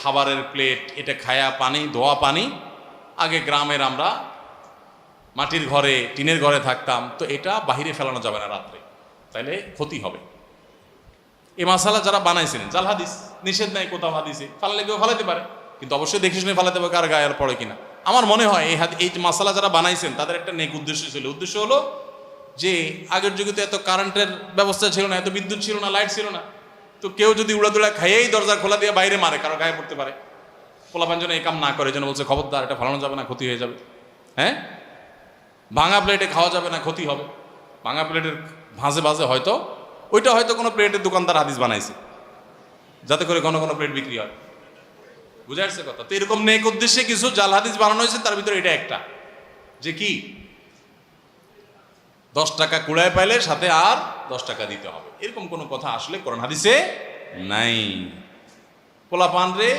খাবারের প্লেট, এটা খায়া পানি, ধোয়া পানি। আগে গ্রামের আমরা মাটির ঘরে, টিনের ঘরে থাকতাম, তো এটা বাহিরে ফেলানো যাবে না রাত্রে, তাইলে ক্ষতি হবে। এই মাসালা যারা বানাইছিলেন, জাল হাদিস, নিষেধ নাই কোথাও হাদিসে, ফালালে কেউ ফালাতে পারে, কিন্তু অবশ্যই দেখে শুনে ফালাতে হবে কার গায়ে আর পড়ে কিনা। আমার মনে হয় এই মাসালা যারা বানাইছেন তাদের একটা নেক উদ্দেশ্য ছিল। উদ্দেশ্য হলো যে আগের যুগে তো এত কারেন্টের ব্যবস্থা ছিল না, এত বিদ্যুৎ ছিল না, লাইট ছিল না, তো কেউ যদি উড়াদুড়া খাইয়েই দরজা খোলা দিয়ে বাইরে মারে, কারো গায়ে পড়তে পারে। পোলাপান যেন এই কাম না করে, যেন বলছে খবরদার এটা ফালানো যাবে না, ক্ষতি হয়ে যাবে। হ্যাঁ, ভাঙা প্লেটে খাওয়া যাবে না, ক্ষতি হবে। ভাঙা প্লেটের ভাঁজে ভাঁজে হয়তো ওইটা হয়তো কোনো প্লেটের দোকানদার হাদিস বানাইছে যাতে করে ঘন ঘন প্লেট বিক্রি হয়। বুঝে আসছে কথা? তো এরকম নেক উদ্দেশ্যে কিছু জাল হাদিস বানানো হয়েছে, তার ভিতরে এটা একটা, যে কি 10 টাকা কুড়ায় পাইলে সাথে আর 10 টাকা দিতে হবে, এরকম কোনো কথা আসলে কোরআন হাদিসে নাই। পোলাপান রে